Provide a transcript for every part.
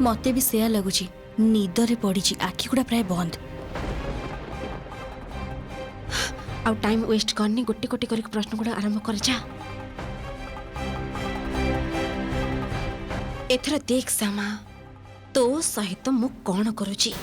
मते भी सेया लगुची निदरे पड़ी आखि गुड़ा प्राय बंद। आउ टाइम वेस्ट करनी गोटे गोटे कर प्रश्न गुड़ा आरंभ कर जा। एथर देख श्यामा तो सहित मु कौन करुची।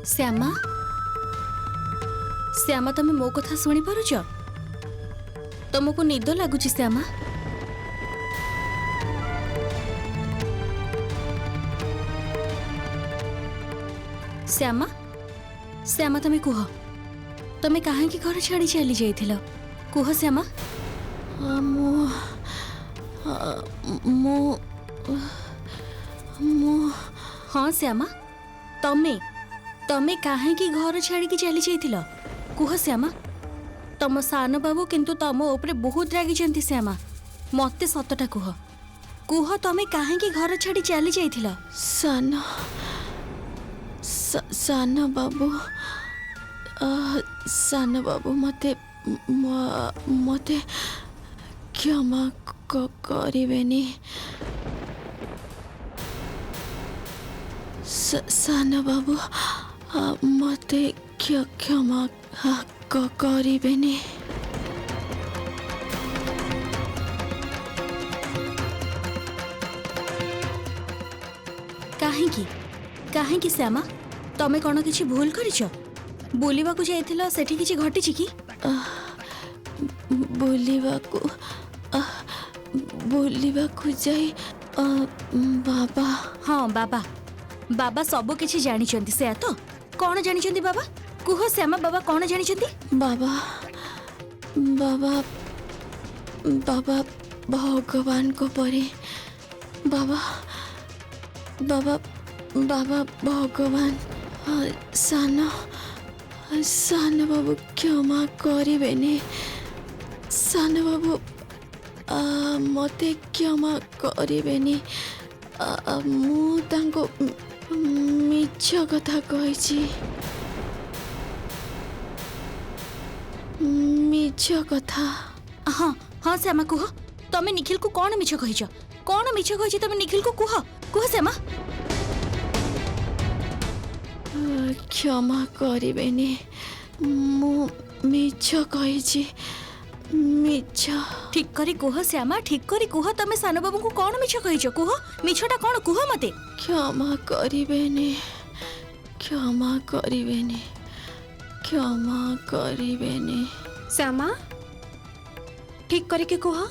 श्यामा श्यामा तमे मो कथा सुनी पारुछ? तुमको निद लगुची श्यामा? श्यामा श्यामा तमे कुह तमे काहे की घर छाड़ी चली जाइथिलो? कुह श्यामा। मो मो मो हाँ श्यामा तमे तमे काहे की घर छाड़ी की चली जाइथिलो? कुह श्यामा। तम सान बाबू किंतु तम ऊपर बहुत रागी श्यामा। मते सतटा कुह कुह तमे काहे की घर छाड़ी चली जाइथिलो? सान बाबू मते मते क्षमा करिबेनी। सान बाबू मते क्षमा करिबेनी। काहे श्यामा तमे कौन किछि भूल करिछ? बुलिबा को जाइथिलो सेठी किछि घटिछि की? बुलिबा को जाई बाबा। हाँ बाबा बाबा सब किछि जानिचंती से तो कौन जानिचंती बाबा? कुह श्यामा बाबा कौन जानिचंती? बाबा बाबा बाबा भगवान को परे बाबा बाबा बाबा भगवान। सान बाबू क्षमा करिबेनी। सान बाबू मते क्षमा करिबेनी। मु तांको मिछ कथा कहिछि। मिछ कथा। हाँ हाँ श्यामा कुह तमे निखिल को कौन मिछ कहिछ? कौन मिछ कहिछ तमे निखिल को कुह कुह श्यामा। क्षमा करिबेनी मु मिछ कहिछि। मिछ ठीक करी कुह श्यामा ठीक करी कुह तमे सान बाबू को कौन मिछ कहिछ? कुह मिछटा कौन कुह मते। क्षमा करिबेनी क्षमा करिबेनी क्षमा करिबेनी। श्यामा ठीक करके कुह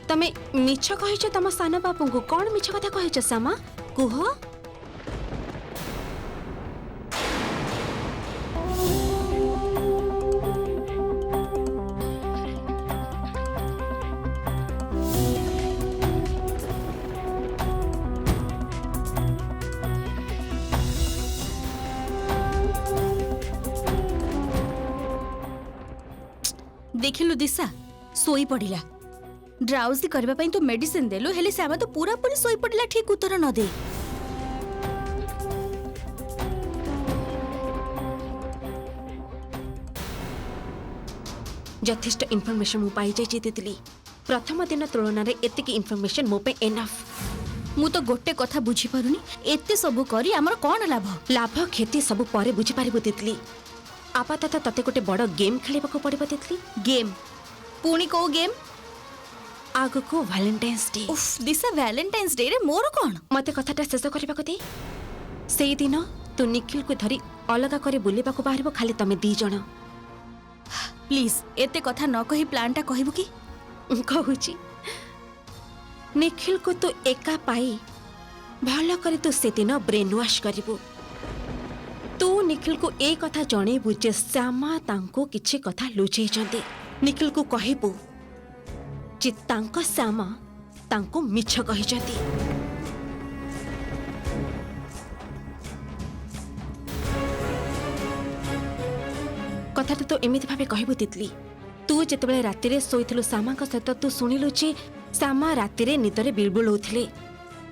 तमे मिछ कहिछ तम सान बाबू को कौन मिछ कथा कहिछ? श्यामा कुह। देखिलु दिशा सोई पड़िला। ड्राउजी करबा पई तो मेडिसिन देलु हेले श्यामा तो पूरा पूरी सोई पड़िला ठीक उत्तर न दे। यथेष्ट इनफॉरमेशन मु पाई जाई जेतेली। प्रथम दिन तुलना रे एतिकी इनफॉरमेशन मो पे एनफ। मु तो गोटे कथा बुझी पारुनी एते सब करी हमर कोन लाभ? लाभ क्षति सब परे बुझी पारिबो तितली। आपातत तते गोटे बड़ गेम खेलिबा को पड़िबो तितली। गेम पुणी को गेम? आगो को वैलेंटाइन्स डे। उफ दिशा वैलेंटाइन्स डे रे मोर कोन? मते कथाटा शेष करबा को दे। सेई दिन तू निखिल को धरी अलगा करे बुलिबा को बाहरिबो खाली तमे दी जण। प्लीज एते कथा न कही प्लान टा कहबो की? कहूची निखिल को तू एका पाई भल करे तू से दिन ब्रेन वॉश करिबो। तू निखिल को ए कथा जणेबु जे श्यामा तांको किछि कथा लुचेई जंती। निखिल को कहबु जे तांको श्यामा तांको मिछ कहि जंती। कथा तो एमिति भाबे कहबु तितली। तू जेतेबेले राति रे सोइथिलु श्यामा सहित तू सुनिलु जे श्यामा राति रे निदरे बिलबुल होथिले।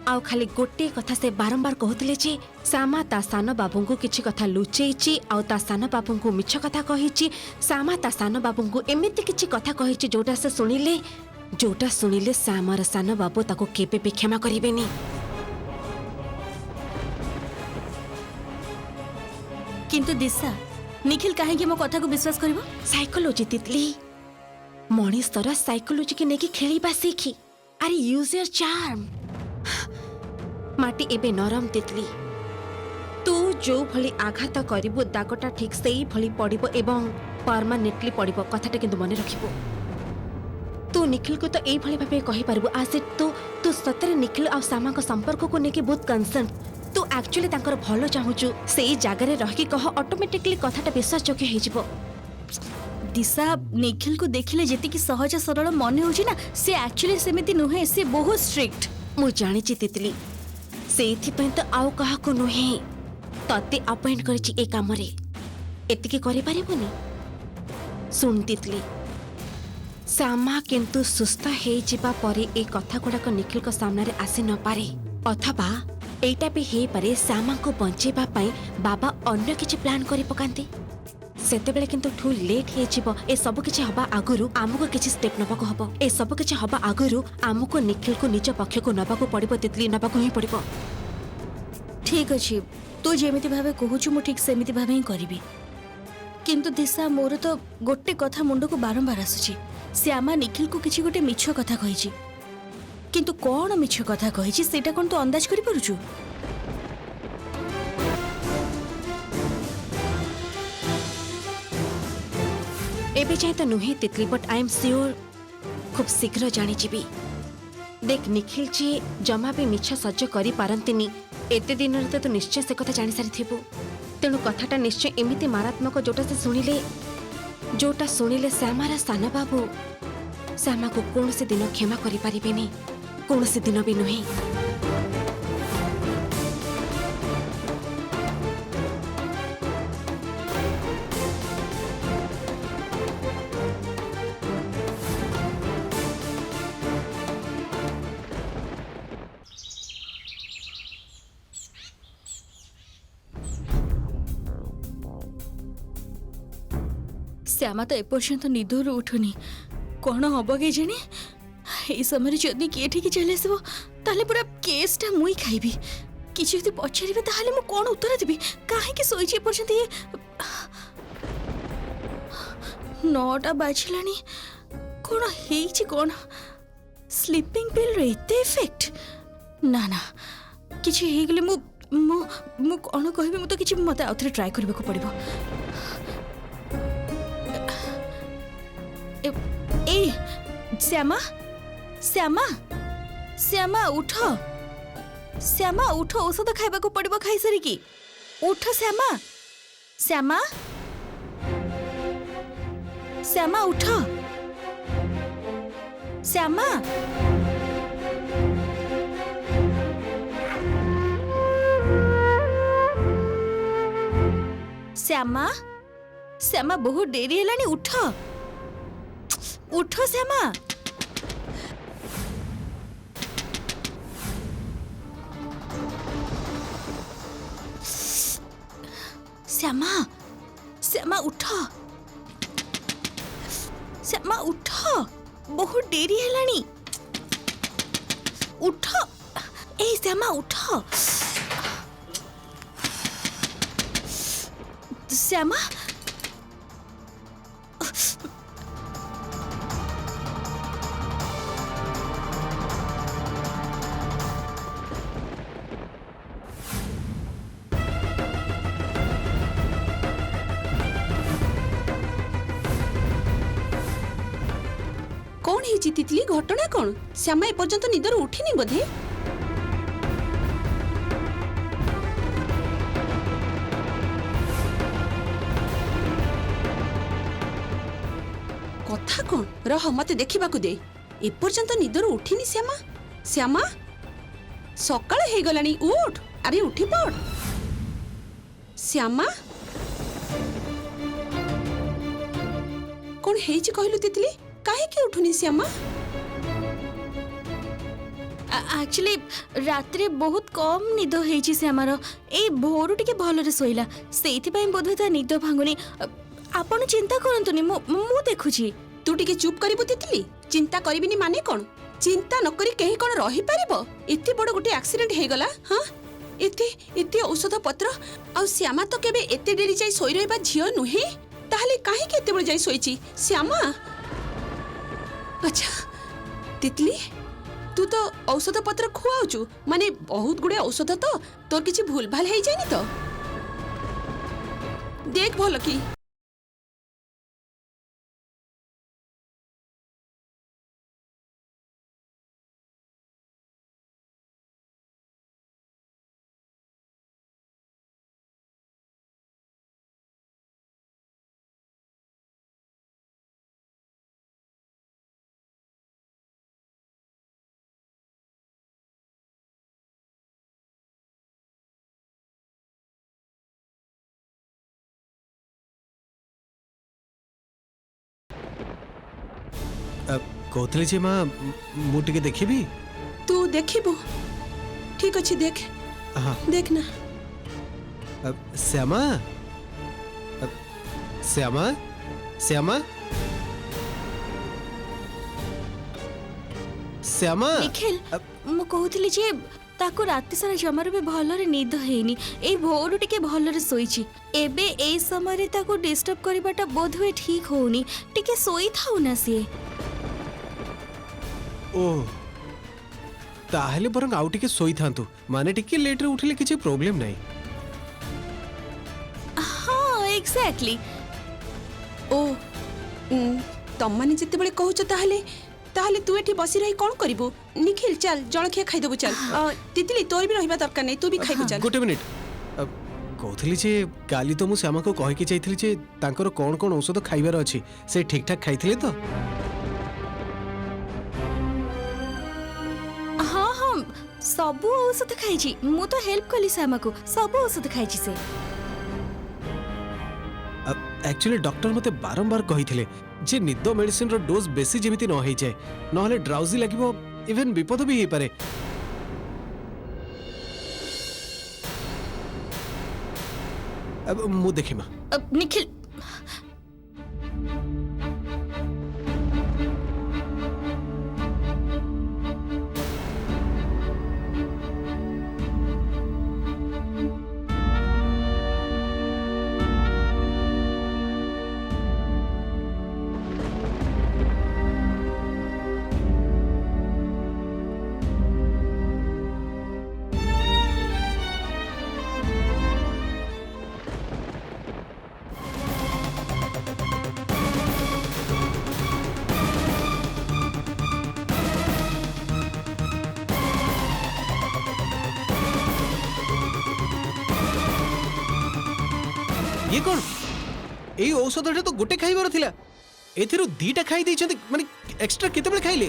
आउ खाली गोटे कथा से बारंबार कहते जे श्यामा ता सान बाबू को किसी कथा लुचेची आउ ता सान बाबू को मिछ कथा कही श्यामा ता सान बाबू को एमती किसी कथा कही जोटा से शुणिले श्यामार सान बाबू ताको केबे भी क्षमा करेनि। किंतु दिशा निखिल कहीं मो कथा को विश्वास करिवो? साइकोलॉजी तितली मनीषर साइकोलॉजी के नेकी खेलिबा सीखी। अरे यूज योर चार्म। माटी एबे नरम तितली तू जो भली आघात करिबो दागटा ठीक सेई भली पड़िबो एवं परमानेंटली पड़िबो कथाटा किंतु मन रखिबो। तू निखिल को तो एई भली भाबे कहि परबो आसे तू सतरे निखिल आ सामा को संपर्क को नेकी बहुत कंसर्न तू एक्चुअली तांकर भलो चाहूचु सेई जागारे रहि कह ऑटोमेटिकली कथाटा विश्वास योग्य हे जिवो। दिशा निखिल को देखिले जेति की सहज सरल मन होची ना से एक्चुअली सेमिति नुहे से बहुत स्ट्रिक्ट। मु जानि छि तितली सेथि पय तो आउ कहा को नुहे तते अपॉइंट करछि ए काम रे एतिकी करि परिबोनी। सुन तितली सामा किंतु सुस्थ हे जिबा परे ए कथा गुड़ाक निखिल को सामने रे आसी न पारे अथवा एटा भी हे पारे सामा को बंचेबा पय बाबा अन्य किछि प्लान करि पकांती सेते बेले किंतु ठू लेट हे जिवो। ए सब किछि हबा आगुरु आमुको किछि स्टेप नबाको हबो। ए सब किछि हबा आगुरु आमुको निखिल को निज पक्ष को नबाको पड़िबो तितली नबाको ही पड़िबो। ठीक अछि तू जेमिति भाबे कहूछु मु ठीक सेमिति भाबे ही करिवि। किंतु दिशा मोर तो गोटे कथा मुंड को बारंबार आसुची श्यामा निखिल को किछि गोटे मिछ कथा कहिछि किंतु कोन मिछ कथा कहिछि सेटा कोन तो अंदाज करि परुछु? एबे चाहे तो नुहे तितली बट आई एम श्योर खूब शीघ्र जानी जीवी। देख निखिल जी जमा भी मिछ सज्ज करि पारंतिनी एते दिन रे तो निश्चय से कथा जानी सारी थिबो तेणु कथाटा निश्चय एमिति मारात्मक जोटा सुनिले श्यामार सान बाबू श्यामा को कौन से दिन क्षमा करि परिबेनी कौन से दिन भी नुहे। श्यामा तो एपर्यंत निदर उठुनी कौन हम के जाने ये समय जदि किए ठीक चले आसो ताले पूरा केसटा मुई खाइबी किसी यदि पचारे ताले मु कौन उत्तर देबी कहीं शोची एपर्यंत ये 9टा बाजिलानी कौन हेची कौन स्लीपिंग पिल रे एते इफेक्ट ना ना किछि हे गेले मु मु मु कौन कहबी मु तो किछि मते आउथरे ट्राई करबा को पड़िबो। ए श्यामा श्यामा श्यामा उठ श्यामा उठ औषध खाइबा को पड़िबो खाइ सरी की उठ श्यामा श्यामा श्यामा उठ श्यामा श्यामा श्यामा बहुत देरी हेलानी उठ उठो श्यामा श्यामा श्यामा उठ श्यामा उठ बहुत देरी हेलानी उठ ए श्यामा उठ श्यामा कौन है तितली घटना कौन श्यामा एपर्यंत निदर उठिनी बोधे कथा कौन रह मते देखा दे एपर्यंत निदर उठिनी श्यामा श्यामा सकाळ हे गलानी उठ अरे उठी पड़ श्यामा कौन है कहलु तितली काहे के उठुनी श्यामा एक्चुअली रात्रे बहुत कम निद होईची श्यामार ए भोरु टिके भलरे सोइला सेइथि पई बोधवे ता निद भांगुनी आपण चिंता करंतुनी मु देखुची तू टिके चुप करिबु तितली चिंता करिबिनी माने कोन चिंता न करी केही कोन रही परिबो एते बड़ गोटे एक्सीडेंट हे गला हां एते एते औषध पत्र आ श्यामा तो केबे एते डेरी जाई सोई रहबा झियो नुहे ताहले काहे के एते बड़ जाई सोईची श्यामा अच्छा तितली तू तो औषध पत्र खुआउचु माने बहुत गुडे औषध तो तोर किछि भूल भाल हेई जाइनी तो देख भलो की कहते जे माँ मु टिके देखिबी तू देखिबो ठीक अछि देख हाँ देखना श्यामा श्यामा श्यामा श्यामा निखिल मु कहूଥିଲି जे ताको राति सारा जमार भी भलरे निद हेनी ए भोरु टिके भलरे सोईची एबे ए समय रे ताको डिस्टर्ब करबाटा बोधवे ठीक होनी टिके सोई थाउ ना सिए ओह ताहले बरंग आउ टिके सोई थांतु माने टिके लेट रे उठिले किछि प्रॉब्लम नाही हाँ एग्जैक्टली ओ तम माने जते बळे कहूच ताहले ताहले तू एठी बसी रही कोन करिवो निखिल चल जळखिया खाइ देबो चल तितली तोर भी रहिबा दरकार नै तू भी खाइबो चल गोटे मिनिट कहथली जे काली तो मु श्यामा को कहि के जाइथली जे तांकर कोन कोन औषध खाइबार अछि से ठीक ठाक खाइथिले तो हाँ हाँ सबू औषध खाइची मु तो हेल्प कली श्यामा को सबू औषध खाइची से एक्चुअली डॉक्टर मते बारंबार कहिथिले जे निद मेडिसिन रो डोज बेसी जेमिति न होई जाय नहले ड्राउजी लागिवो इवन विपद भी हे पारे अब मु देखिमा निखिल ये कौन एई औषध तो गोटे खाइबार थिला एथिरु दीटा खाइ दैछन्ति माने एक्स्ट्रा केते बेले खाइले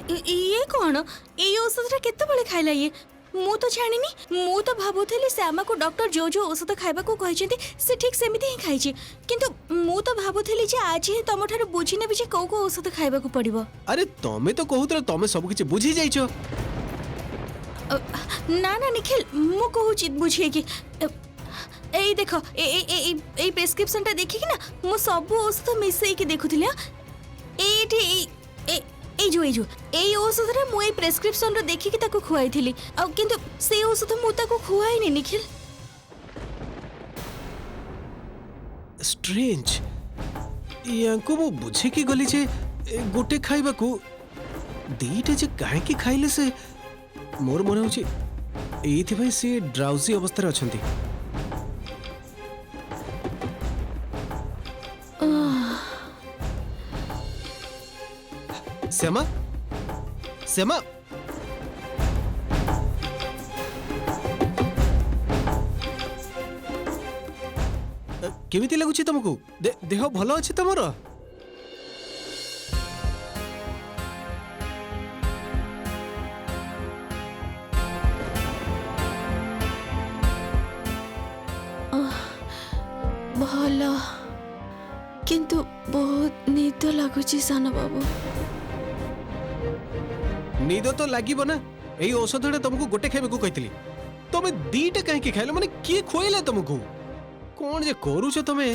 ये कौन ये औषध केते बळे खाइला ये मु तो जानिनी मु तो भाबुथली श्यामा को डॉक्टर जो जो औषध खाइबा को कहिसेंती से ठीक सेमिति ही खाइची किंतु मु तो भाबुथली जे आज ही तम ठार बुझी नेबी जे को औषध खाइबा को पड़िबो अरे तमे तो कहूतले तमे सब किछि बुझी जाइछो ना ना निखिल मु कहूची बुझिए कि ए देखो ए प्रेस्क्रिप्शन टा देखि कि ना मु सब औषध मिसई के देखुथली एठी ए जो ए औषध रे मु ए प्रेस्क्रिप्शन रो देखि कि ताको खुआई थिली आ किंतु से औषध मु ताको खुआई नि निखिल स्ट्रेंज यांको मु बुझे की गली जे गोटे खाइबा को दीटा जे काहे की खाइले से मोर मन होची एथि भाई से ड्राउजी अवस्था रे अछंती श्यामा श्यामा केमिति लागुची तुमको देह भलो अछि तमरो भलो किंतु बहुत निद लगुची सान बाबू निद तो लागिबो ना एई औषधटा तुमको गोटे खाइबाकू कहितली तमे दीटा काहे की खाइलो माने किए खोइला तुमको कोन जे करूछ तमे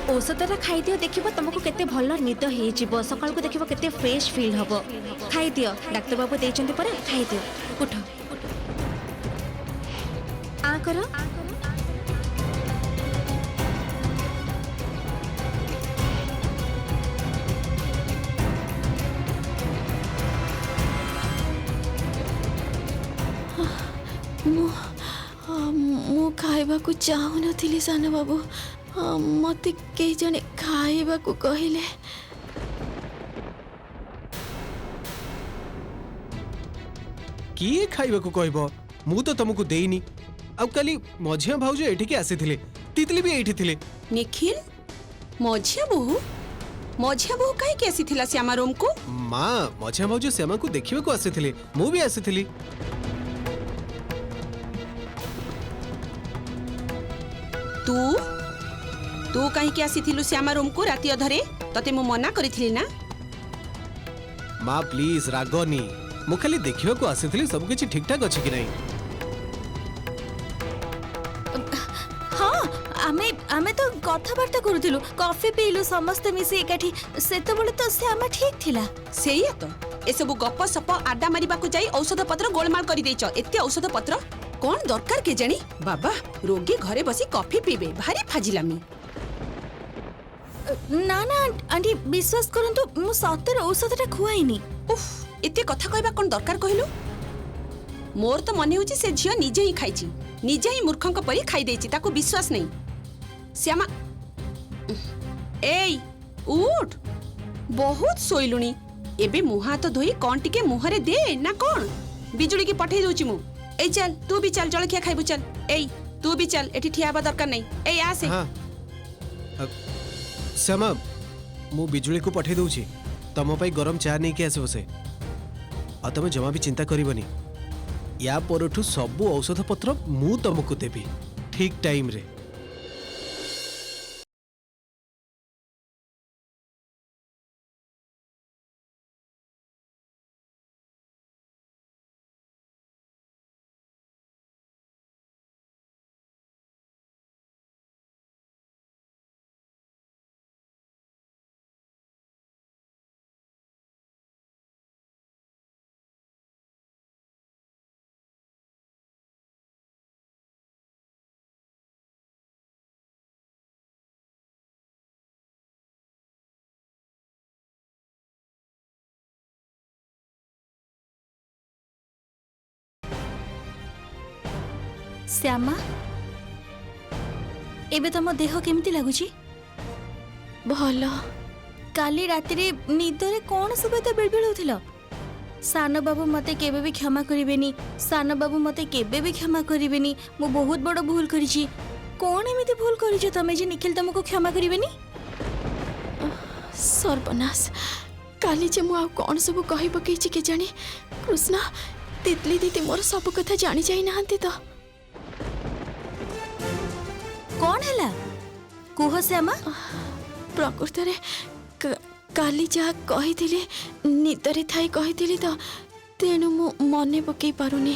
औषधटा खाइदियो देखिबो तुमको केते भल निद हे जीवो सकाळ को देखिबो केते फ्रेश फील हबो खाइदियो डाक्टर बाबू देइचंती परा खाइदियो उठ आ करो ମୁଁ ଖାଇବାକୁ ଚାହୁଁନଥିଲି ସାନ ବାବୁ ମତେ କେହି ଜଣେ ଖାଇବାକୁ କହିଲେ किए खाइबाकू कहबो मु तो तुमको देइनी आ काली मझिया भाउज एठी के आसीथिले तितली भी एठी थिले निखिल मझिया बोहू काहे के आसीथिला श्यामा रूम को मां मझिया भाउज श्यामा को देखिबे को आसीथिले मु भी आसीथिली तू काहे के आसीथिलु श्यामा रूम को राती अधरे तते मु मना करिथिली ना मां प्लीज रागनी मु खाली देखिबे को आसीथिली सब किछि ठीक ठाक अछि कि नहीं हाँ आमे आमे तो कथबार्ता करूथिलु कॉफी पीलु समस्त मिसी एकाठी सेते बोले तो श्यामा ठीक थिला सेया तो ए सब गप सप आडा मारिबा को जाई औषध पत्र गोलमाल करि देइछ एते औषध पत्र कोन दरकार के जानी बाबा रोगी घरे बसी कॉफी पीबे भारी फाजिलामी ना ना आंटी विश्वास करंतु मु सतर औषधटा खुआइनी उफ एते कथा कहबा कोन दरकार कहिलु मोर तो मने होची से झिया निजे ही खाइची निजे ही मूर्खंक परी खाइ देची ताको विश्वास नहीं श्यामा एई उठ बहुत सोइलुनी एबे मुहा तो धोई कोन टिके मुहरे दे ना कोन बिजुली की पठै दोची मु ए चल तू भी चल जलखिया खाइबु चल एई तू भी चल एठी ठियाबा दरकार नहीं एई आसे हां श्यामा मु बिजुली को पठै दउची तम पई गरम चा नहीं के आसीबो से आ तमे जमा भी चिंता करिवनी या परठू सब औषध पत्र मु तुमको देबी ठीक टाइम रे श्यामा एबे तम देह केमती लागुची भल काली राति रे निदरे कौन सब तो बिलबिल होथिलो सान बाबू मते केबे भी क्षमा करिवेनी सान बाबू मते केबे भी क्षमा करिवेनी मु बहुत बड़ भूल करिची कौन एमिति भूल करिছো तमे जे निखिल तुमको क्षमा करिवेनी सर्वनाश काली जे मु आ कौन सब कहि पकेची के जानी कृष्णा तितली दीदी मोर सब कथा जानी जाई नाहंती तो कौन हैला कुह श्यामा प्रकृत रे काली जा कहिथिले निदरे थाई कहिथिले तो तेनु मु मने पकई पारुनी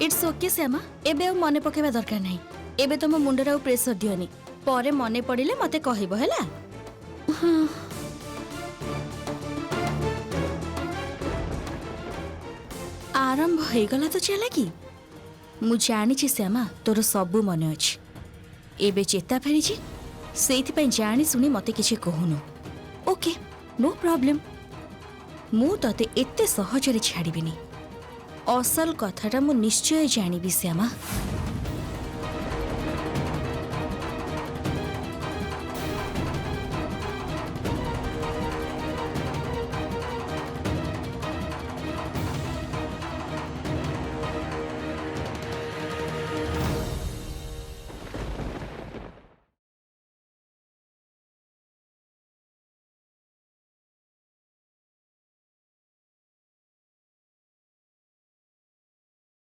इट्स ओके श्यामा एबे आ मने पकेबा दरकार नाही एबे तुम मुंडरा प्रेशर दियोनी परे मने पड़िले मते कहिबो हैला आरंभ हो गला तो चला कि मु जानी श्यामा तोर सबू मन अच्छी एबे चेता फेरी से जानी शुणी मते किछि कहूनु ओके नो प्रॉब्लम मु तते एते सहजरे छाड़ीबिनी असल कथाटा मु निश्चय जानिबी श्यामा